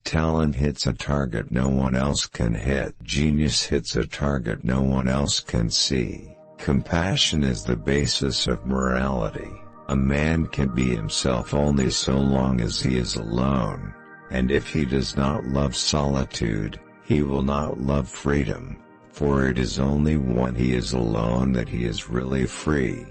Talent hits a target no one else can hit. Genius hits a target no one else can see. Compassion is the basis of morality. A man can be himself only so long as he is alone, and if he does not love solitude, he will not love freedom, for it is only when he is alone that he is really free.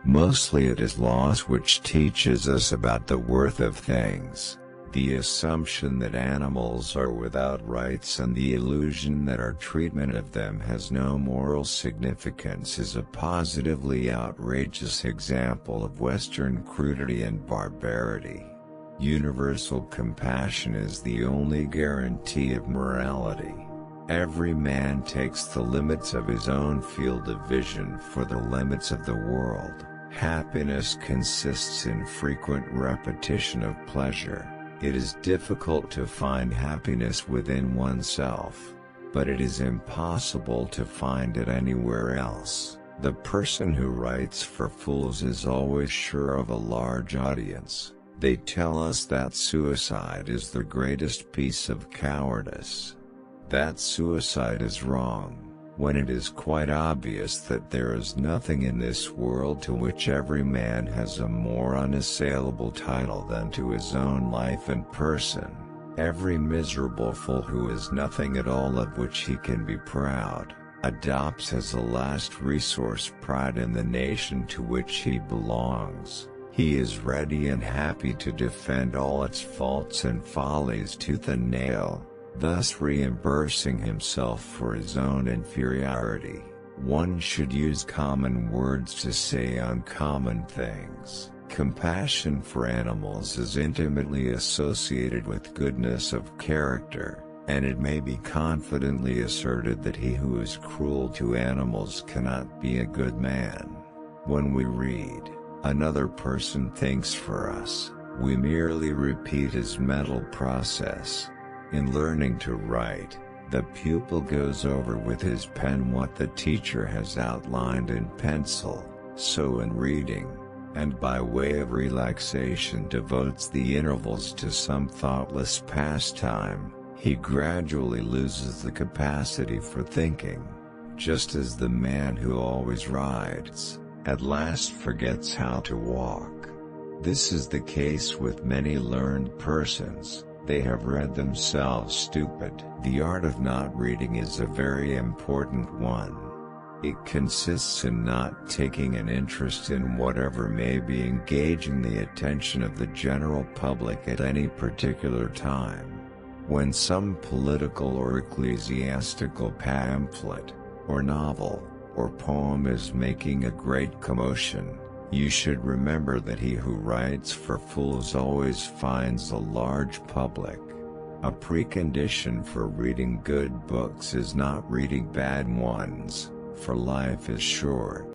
Mostly it is loss which teaches us about the worth of things. The assumption that animals are without rights and the illusion that our treatment of them has no moral significance is a positively outrageous example of Western crudity and barbarity. Universal compassion is the only guarantee of morality. Every man takes the limits of his own field of vision for the limits of the world. Happiness consists in frequent repetition of pleasure. It is difficult to find happiness within oneself, but it is impossible to find it anywhere else. The person who writes for fools is always sure of a large audience. They tell us that suicide is the greatest piece of cowardice. That suicide is wrong, when it is quite obvious that there is nothing in this world to which every man has a more unassailable title than to his own life and person. Every miserable fool who has nothing at all of which he can be proud, adopts as a last resource pride in the nation to which he belongs. He is ready and happy to defend all its faults and follies tooth and nail, thus reimbursing himself for his own inferiority. One should use common words to say uncommon things. Compassion for animals is intimately associated with goodness of character, and it may be confidently asserted that he who is cruel to animals cannot be a good man. When we read, "Another person thinks for us," we merely repeat his mental process. In learning to write, the pupil goes over with his pen what the teacher has outlined in pencil, so in reading, and by way of relaxation devotes the intervals to some thoughtless pastime, he gradually loses the capacity for thinking, just as the man who always rides, at last forgets how to walk. This is the case with many learned persons. They have read themselves stupid. The art of not reading is a very important one. It consists in not taking an interest in whatever may be engaging the attention of the general public at any particular time. When some political or ecclesiastical pamphlet, or novel, or poem is making a great commotion, you should remember that he who writes for fools always finds a large public. A precondition for reading good books is not reading bad ones, for life is short.